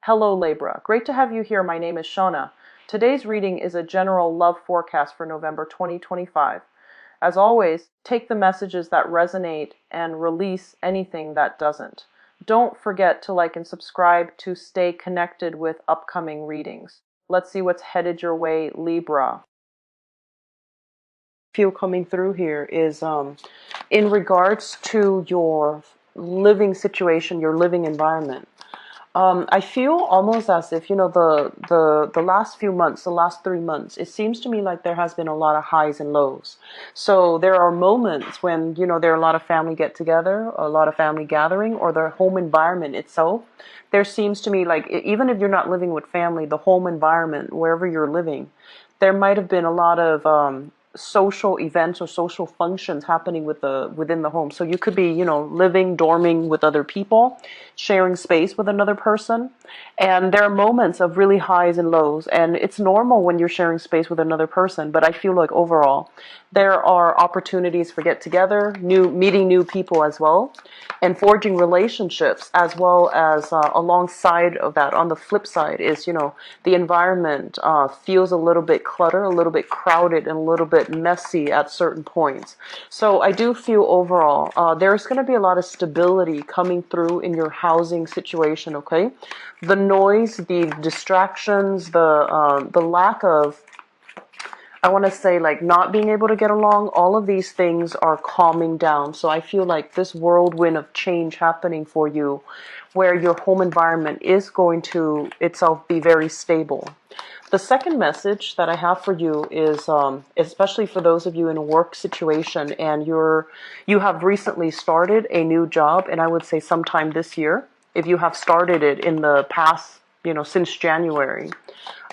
Hello Libra, great to have you here. My name is Shona. Today's reading is a general love forecast for November 2025. As always, take the messages that resonate and release anything that doesn't. Don't forget to like and subscribe to stay connected with upcoming readings. Let's see what's headed your way, Libra. Feel coming through here is in regards to your living situation, your living environment. I feel almost as if, the last few months, the last 3 months, it seems to me like there has been a lot of highs and lows. So there are moments when, there are a lot of family get together, a lot of family gathering, or the home environment itself. There seems to me like, even if you're not living with family, the home environment, wherever you're living, there might have been a lot of social events or social functions happening within the home. So you could be, living, dorming with other people, sharing space with another person. And there are moments of really highs and lows. And it's normal when you're sharing space with another person. But I feel like overall, there are opportunities for get together, meeting new people as well, and forging relationships, as well as alongside of that, on the flip side is, the environment feels a little bit cluttered, a little bit crowded, and a little bit messy at certain points. So I do feel overall there's going to be a lot of stability coming through in your housing situation. Okay, the noise, the distractions, the lack of, I want to say, like, not being able to get along, all of these things are calming down. So I feel like this whirlwind of change happening for you, where your home environment is going to itself be very stable. The second message that I have for you is, especially for those of you in a work situation and you have recently started a new job, and I would say sometime this year, if you have started it in the past, since January.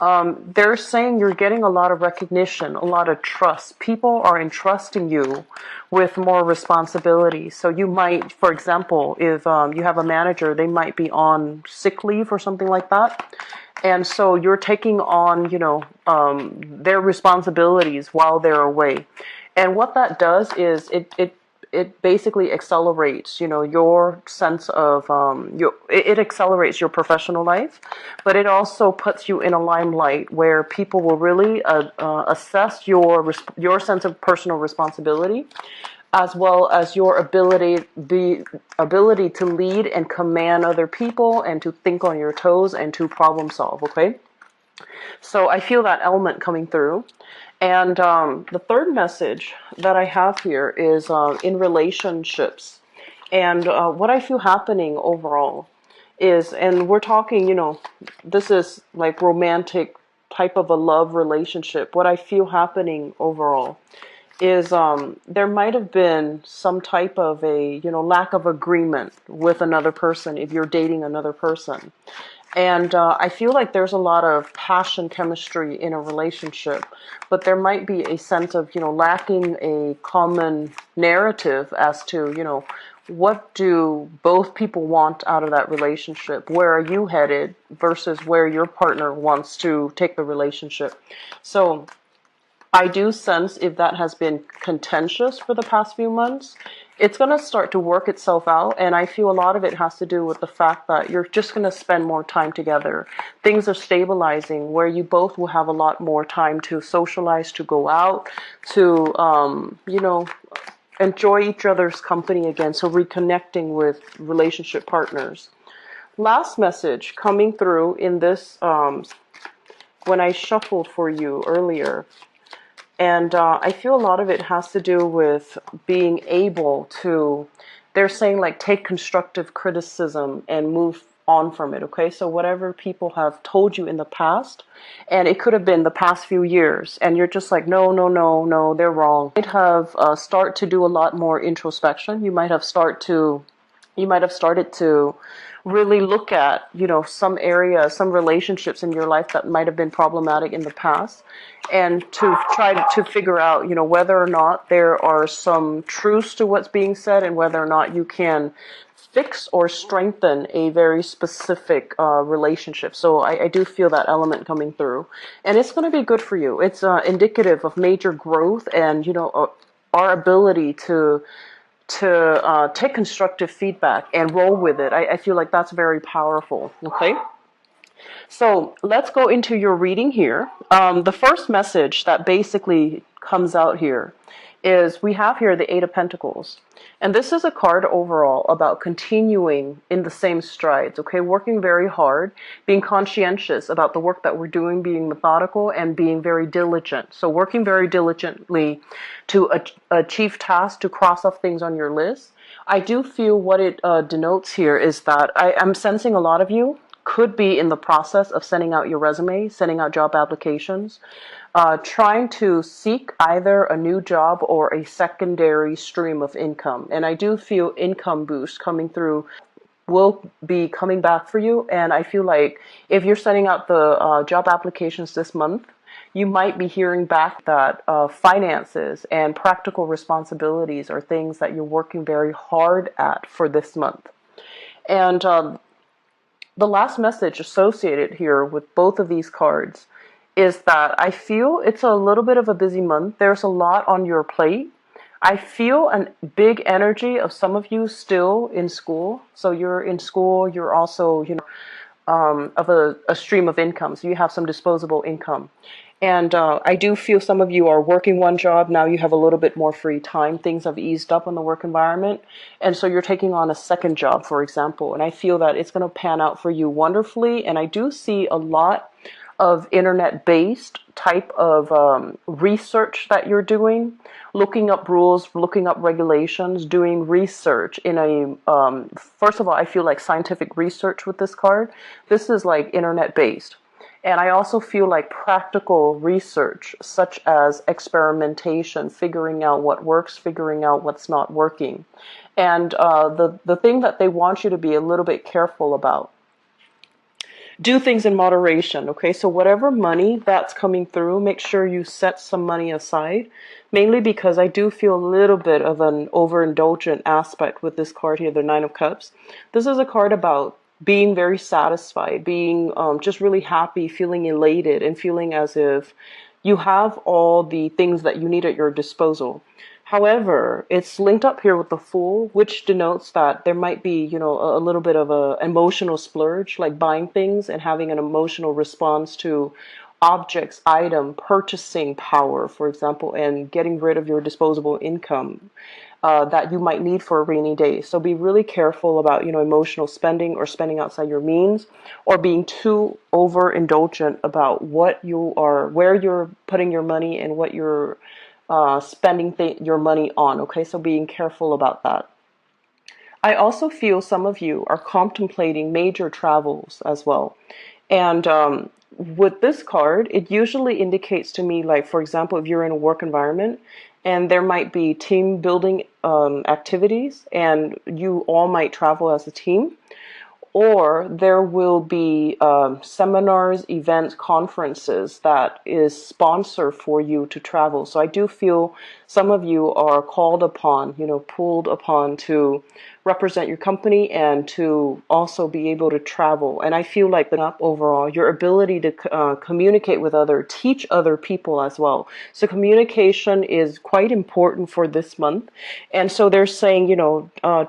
They're saying you're getting a lot of recognition, a lot of trust. People are entrusting you with more responsibility. So you might, for example, if you have a manager, they might be on sick leave or something like that. And so you're taking on, their responsibilities while they're away. And what that does is it basically accelerates, your sense of, it accelerates your professional life, but it also puts you in a limelight where people will really assess your sense of personal responsibility, as well as your ability to lead and command other people and to think on your toes and to problem solve. Okay, so I feel that element coming through. And the third message that I have here is in relationships. And what I feel happening overall is, and we're talking, this is like romantic type of a love relationship. What I feel happening overall is there might have been some type of a, lack of agreement with another person if you're dating another person. And I feel like there's a lot of passion, chemistry in a relationship, but there might be a sense of, lacking a common narrative as to, what do both people want out of that relationship? Where are you headed versus where your partner wants to take the relationship? So I do sense if that has been contentious for the past few months, it's going to start to work itself out. And I feel a lot of it has to do with the fact that you're just going to spend more time together. Things are stabilizing where you both will have a lot more time to socialize, to go out, to, enjoy each other's company again. So reconnecting with relationship partners. Last message coming through in this, when I shuffled for you earlier. And I feel a lot of it has to do with being able to, they're saying, like, take constructive criticism and move on from it, okay? So whatever people have told you in the past, and it could have been the past few years, and you're just like, no, no, no, no, they're wrong. You might have start to do a lot more introspection. You might have started to really look at, some areas, some relationships in your life that might have been problematic in the past, and to try to figure out, whether or not there are some truths to what's being said and whether or not you can fix or strengthen a very specific relationship. So I do feel that element coming through, and it's going to be good for you. It's indicative of major growth and, our ability to take constructive feedback and roll with it. I feel like that's very powerful. Okay. So let's go into your reading here. The first message that basically comes out here is we have here the Eight of Pentacles. And this is a card overall about continuing in the same strides, okay? Working very hard, being conscientious about the work that we're doing, being methodical, and being very diligent. So working very diligently to achieve tasks, to cross off things on your list. I do feel what it denotes here is that I'm sensing a lot of you could be in the process of sending out your resume, sending out job applications, trying to seek either a new job or a secondary stream of income. And I do feel income boost coming through will be coming back for you. And I feel like if you're sending out the job applications this month, you might be hearing back that finances and practical responsibilities are things that you're working very hard at for this month. And the last message associated here with both of these cards is that I feel it's a little bit of a busy month. There's a lot on your plate. I feel a big energy of some of you still in school. So you're in school, you're also, of a stream of income. So you have some disposable income. And I do feel some of you are working one job. Now you have a little bit more free time. Things have eased up in the work environment. And so you're taking on a second job, for example. And I feel that it's going to pan out for you wonderfully. And I do see a lot of internet-based type of research that you're doing, looking up rules, looking up regulations, doing research in a, first of all, I feel like scientific research with this card. This is like internet-based. And I also feel like practical research, such as experimentation, figuring out what works, figuring out what's not working. And the thing that they want you to be a little bit careful about, do things in moderation, okay? So whatever money that's coming through, make sure you set some money aside, mainly because I do feel a little bit of an overindulgent aspect with this card here, the Nine of Cups. This is a card about being very satisfied, being just really happy, feeling elated, and feeling as if you have all the things that you need at your disposal. However, it's linked up here with the Fool, which denotes that there might be, a little bit of an emotional splurge, like buying things and having an emotional response to objects, item, purchasing power, for example, and getting rid of your disposable income that you might need for a rainy day. So be really careful about, emotional spending or spending outside your means, or being too overindulgent about what you are, where you're putting your money and what you're spending your money on. Okay, so being careful about that. I also feel some of you are contemplating major travels as well. And with this card, it usually indicates to me, like, for example, if you're in a work environment and there might be team building activities and you all might travel as a team, or there will be seminars, events, conferences that is sponsored for you to travel. So I do feel some of you are called upon, pulled upon to represent your company and to also be able to travel. And I feel like up overall, your ability to communicate with teach other people as well. So communication is quite important for this month. And so they're saying,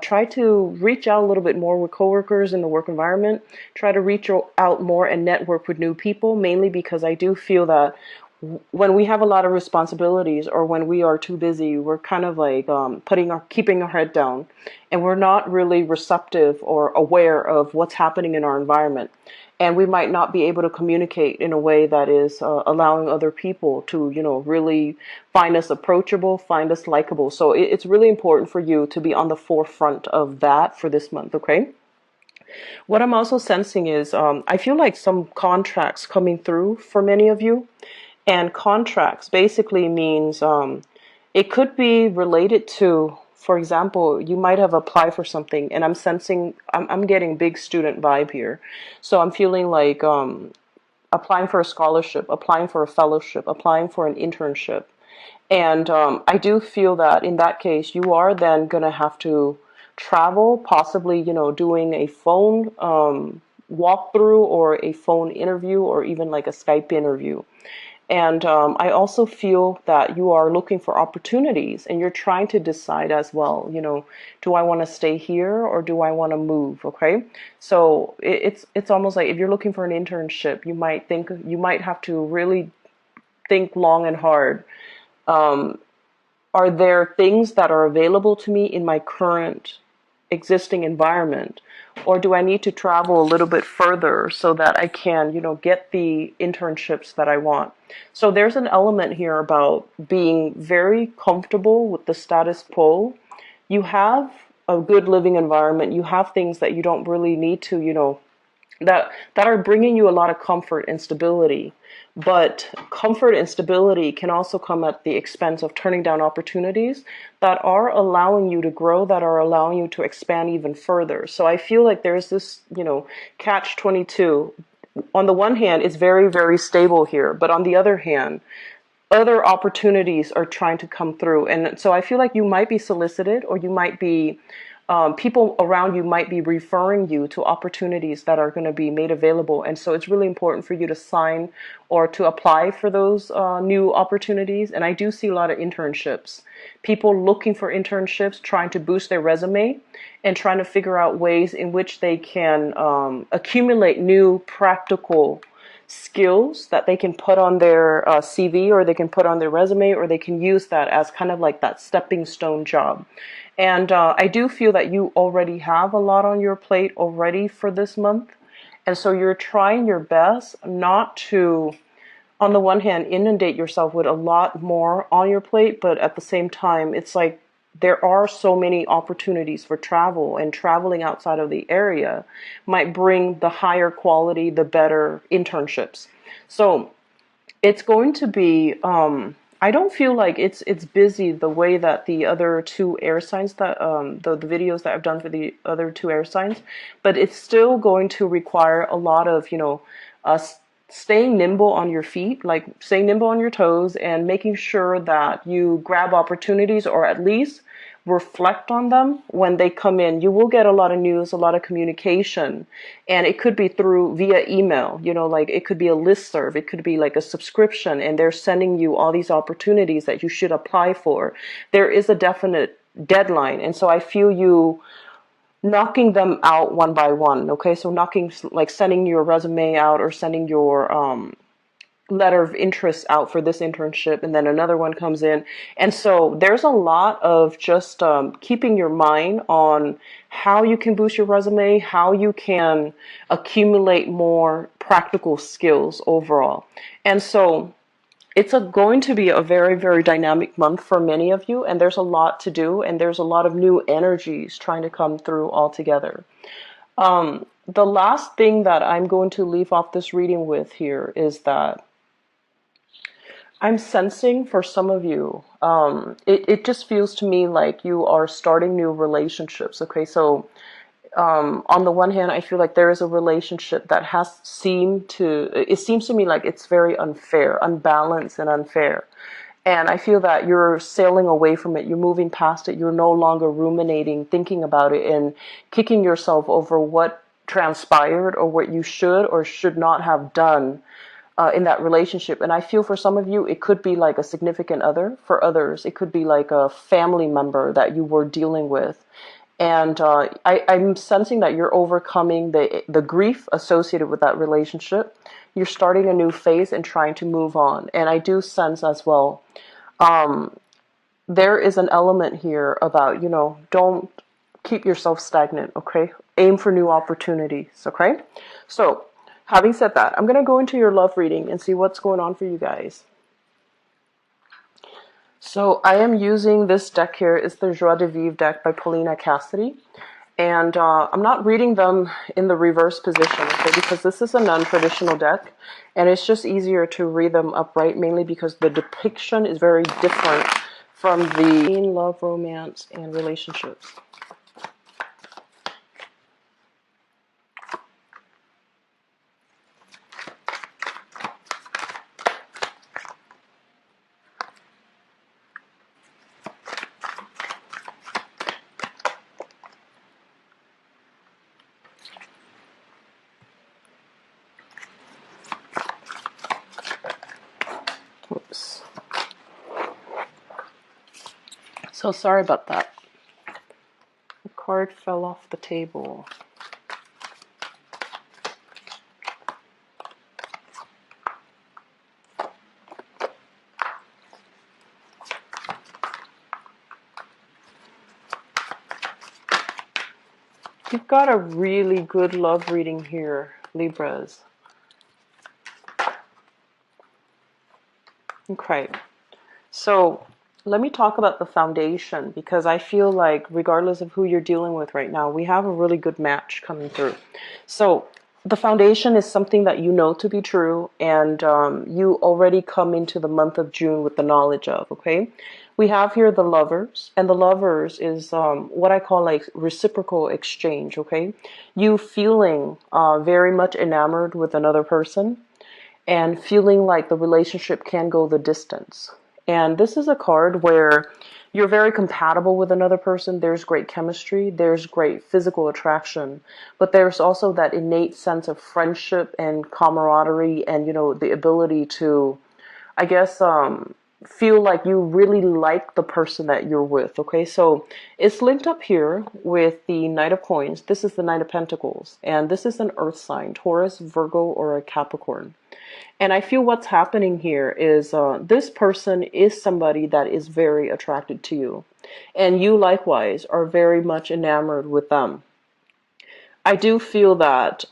try to reach out a little bit more with coworkers in the work environment. Try to reach out more and network with new people, mainly because I do feel that when we have a lot of responsibilities or when we are too busy, we're kind of like keeping our head down, and we're not really receptive or aware of what's happening in our environment. And we might not be able to communicate in a way that is allowing other people to, really find us approachable, find us likable. So it's really important for you to be on the forefront of that for this month, okay? What I'm also sensing is I feel like some contracts coming through for many of you. And contracts basically means it could be related to, for example, you might have applied for something, and I'm sensing, I'm getting big student vibe here. So I'm feeling like applying for a scholarship, applying for a fellowship, applying for an internship. And I do feel that in that case, you are then going to have to travel, possibly, doing a phone walkthrough or a phone interview or even like a Skype interview. And I also feel that you are looking for opportunities and you're trying to decide as well, do I want to stay here or do I want to move? Okay. So it's almost like if you're looking for an internship, you might have to really think long and hard. Are there things that are available to me in my current existing environment? Or do I need to travel a little bit further so that I can, get the internships that I want? So there's an element here about being very comfortable with the status quo. You have a good living environment. You have things that you don't really need to, that are bringing you a lot of comfort and stability. But comfort and stability can also come at the expense of turning down opportunities that are allowing you to grow, that are allowing you to expand even further. So I feel like there's this, catch 22. On the one hand, it's very, very stable here. But on the other hand, other opportunities are trying to come through. And so I feel like you might be solicited, or you might be people around you might be referring you to opportunities that are going to be made available. And so it's really important for you to sign or to apply for those new opportunities. And I do see a lot of internships, people looking for internships, trying to boost their resume and trying to figure out ways in which they can accumulate new practical skills that they can put on their CV, or they can put on their resume, or they can use that as kind of like that stepping stone job. And I do feel that you already have a lot on your plate already for this month. And so you're trying your best not to, on the one hand, inundate yourself with a lot more on your plate, but at the same time, it's like there are so many opportunities for travel, and traveling outside of the area might bring the higher quality, the better internships. So it's going to be, I don't feel like it's busy the way that the other two air signs that the videos that I've done for the other two air signs, but it's still going to require a lot of, us staying nimble on your feet, like staying nimble on your toes, and making sure that you grab opportunities, or at least reflect on them when they come in. You will get a lot of news, a lot of communication, and it could be through via email, like it could be a listserv, it could be like a subscription, and they're sending you all these opportunities that you should apply for. There is a definite deadline, and so I feel you knocking them out one by one. Okay, so like sending your resume out, or sending your letter of interest out for this internship, and then another one comes in. And so there's a lot of just keeping your mind on how you can boost your resume, how you can accumulate more practical skills overall. And so it's going to be a very, very dynamic month for many of you, and there's a lot to do, and there's a lot of new energies trying to come through all together. The last thing that I'm going to leave off this reading with here is that I'm sensing for some of you, it just feels to me like you are starting new relationships. Okay, so on the one hand, I feel like there is a relationship that it seems to me like it's very unfair, unbalanced and unfair. And I feel that you're sailing away from it. You're moving past it. You're no longer ruminating, thinking about it, and kicking yourself over what transpired or what you should or should not have done in that relationship. And I feel for some of you, it could be like a significant other. For others, it could be like a family member that you were dealing with. And I'm sensing that you're overcoming the grief associated with that relationship. You're starting a new phase and trying to move on. And I do sense as well, there is an element here about, don't keep yourself stagnant, okay? Aim for new opportunities, okay? So, having said that, I'm going to go into your love reading and see what's going on for you guys. So I am using this deck here. It's the Joie de Vivre deck by Paulina Cassidy. And I'm not reading them in the reverse position, okay, because this is a non-traditional deck. And it's just easier to read them upright, mainly because the depiction is very different from the love, romance, and relationships. Oops. So sorry about that. The card fell off the table. You've got a really good love reading here, Libras. Okay, so let me talk about the foundation, because I feel like regardless of who you're dealing with right now, we have a really good match coming through. So the foundation is something that you know to be true, and you already come into the month of June with the knowledge of, okay? We have here the lovers, and the lovers is what I call like reciprocal exchange, okay? You feeling very much enamored with another person, and feeling like the relationship can go the distance. And this is a card where you're very compatible with another person. There's great chemistry, there's great physical attraction, but there's also that innate sense of friendship and camaraderie, and the ability to, I guess, feel like you really like the person that you're with. Okay, so it's linked up here with the Knight of Coins. This is the Knight of Pentacles, and this is an earth sign, Taurus, Virgo, or a Capricorn. And I feel what's happening here is this person is somebody that is very attracted to you, and you likewise are very much enamored with them. I do feel that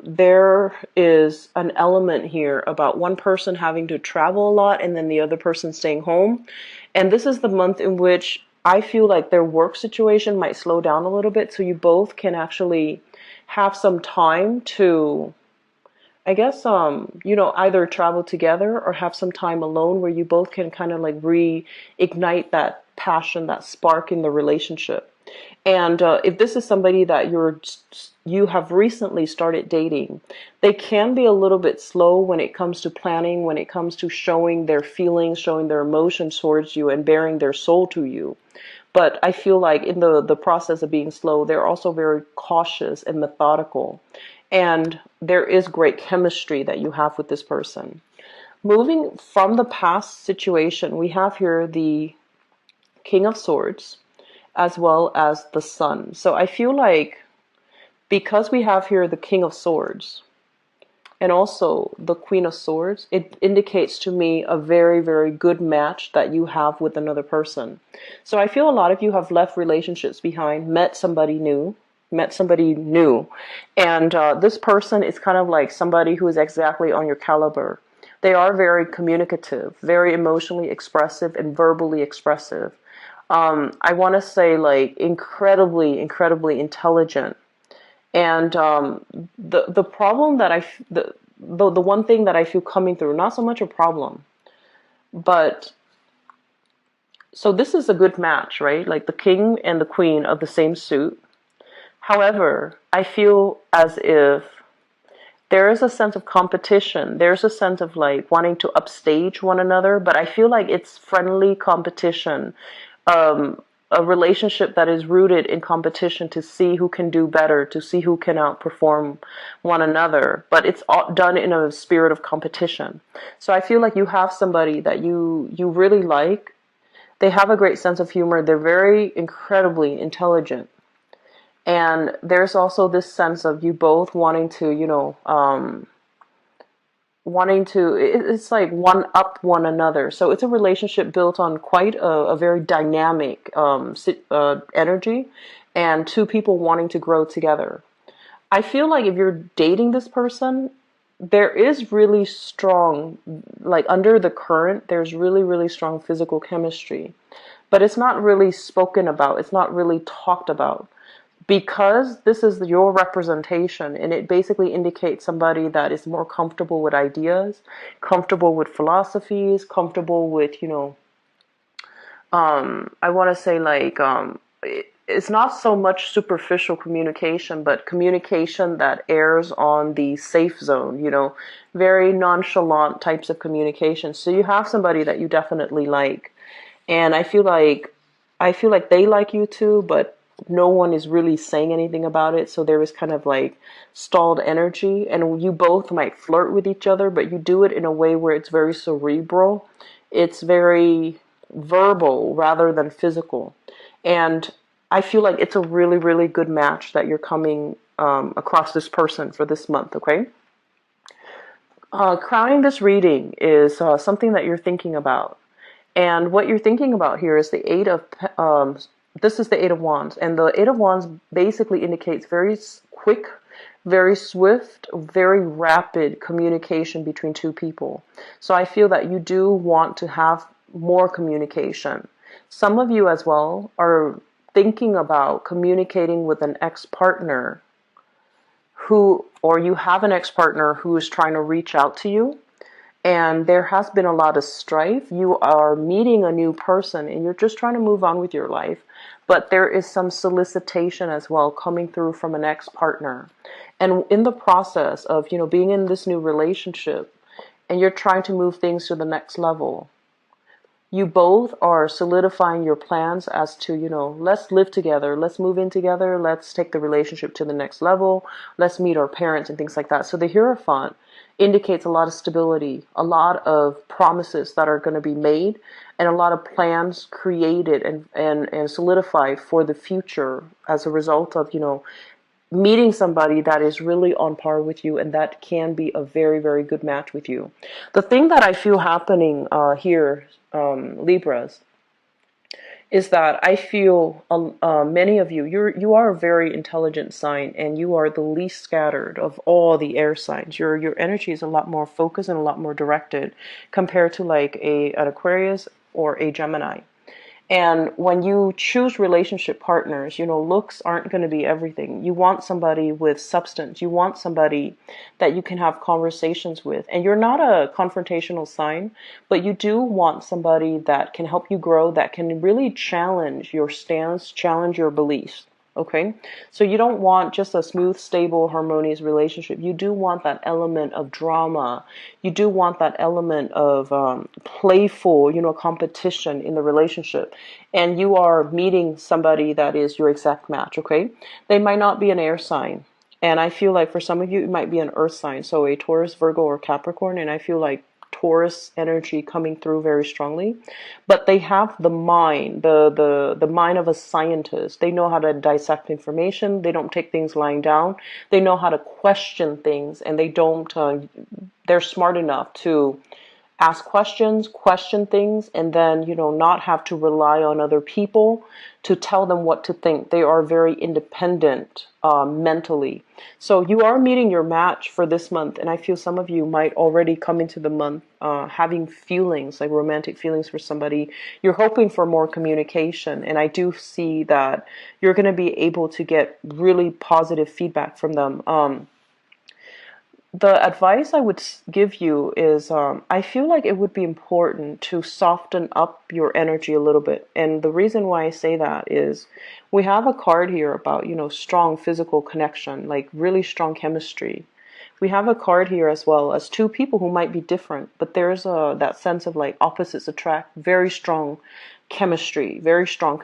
there is an element here about one person having to travel a lot and then the other person staying home. And this is the month in which I feel like their work situation might slow down a little bit, so you both can actually have some time to, I guess, either travel together or have some time alone where you both can kind of like reignite that passion, that spark in the relationship. And if this is somebody that you have recently started dating, they can be a little bit slow when it comes to planning, when it comes to showing their feelings, showing their emotions towards you, and bearing their soul to you. But I feel like in the process of being slow, they're also very cautious and methodical. And there is great chemistry that you have with this person. Moving from the past situation, we have here the King of Swords as well as the Sun. So I feel like because we have here the King of Swords and also the Queen of Swords, it indicates to me a very, very good match that you have with another person. So I feel a lot of you have left relationships behind, met somebody new, and this person is kind of like somebody who is exactly on your caliber. They are very communicative, very emotionally expressive, and verbally expressive. I want to say like incredibly, incredibly intelligent. And the problem that the one thing that I feel coming through, not so much a problem, but so this is a good match, right? Like the king and the queen of the same suit. However, I feel as if there is a sense of competition. There's a sense of like wanting to upstage one another, but I feel like it's friendly competition. A relationship that is rooted in competition to see who can do better, to see who can outperform one another, but it's all done in a spirit of competition. So I feel like you have somebody that you really like. They have a great sense of humor. They're very incredibly intelligent. And there's also this sense of you both wanting to, it's like one up one another. So it's a relationship built on quite a very dynamic energy, and two people wanting to grow together. I feel like if you're dating this person, there is really strong, like under the current, there's really, really strong physical chemistry. But it's not really spoken about. It's not really talked about. Because this is your representation, and it basically indicates somebody that is more comfortable with ideas, comfortable with philosophies, comfortable with, I want to say like, it's not so much superficial communication, but communication that airs on the safe zone, very nonchalant types of communication. So you have somebody that you definitely like. And I feel like they like you too, but no one is really saying anything about it. So there is kind of like stalled energy, and you both might flirt with each other, but you do it in a way where it's very cerebral. It's very verbal rather than physical. And I feel like it's a really, really good match that you're coming across this person for this month, okay? Crowning this reading is something that you're thinking about. And what you're thinking about here is the this is the Eight of Wands. And the Eight of Wands basically indicates very quick, very swift, very rapid communication between two people. So I feel that you do want to have more communication. Some of you as well are thinking about communicating with an ex-partner or you have an ex-partner who is trying to reach out to you, and there has been a lot of strife. You are meeting a new person and you're just trying to move on with your life, but there is some solicitation as well coming through from an ex-partner. And in the process of, being in this new relationship and you're trying to move things to the next level, you both are solidifying your plans as to, let's live together, let's move in together, let's take the relationship to the next level, let's meet our parents and things like that. So the Hierophant indicates a lot of stability, a lot of promises that are going to be made, and a lot of plans created and solidified for the future as a result of, meeting somebody that is really on par with you and that can be a very, very good match with you. The thing that I feel happening here, Libras, is that I feel many of you, you are a very intelligent sign, and you are the least scattered of all the air signs. Your energy is a lot more focused and a lot more directed compared to like an Aquarius or a Gemini. And when you choose relationship partners, looks aren't going to be everything. You want somebody with substance. You want somebody that you can have conversations with. And you're not a confrontational sign, but you do want somebody that can help you grow, that can really challenge your stance, challenge your beliefs. Okay, so you don't want just a smooth, stable, harmonious relationship. You do want that element of drama. You do want that element of playful, competition in the relationship. And you are meeting somebody that is your exact match, okay? They might not be an air sign. And I feel like for some of you, it might be an earth sign. So a Taurus, Virgo, or Capricorn. And I feel like Taurus energy coming through very strongly, but they have the mind, the mind of a scientist. They know how to dissect information. They don't take things lying down. They know how to question things, and they don't. They're smart enough to ask questions, question things, and then, not have to rely on other people to tell them what to think. They are very independent mentally. So you are meeting your match for this month, and I feel some of you might already come into the month having feelings, like romantic feelings for somebody. You're hoping for more communication, and I do see that you're going to be able to get really positive feedback from them. The advice I would give you is I feel like it would be important to soften up your energy a little bit. And the reason why I say that is we have a card here about, strong physical connection, like really strong chemistry. We have a card here as well as two people who might be different, but there's that sense of like opposites attract, very strong chemistry, very strong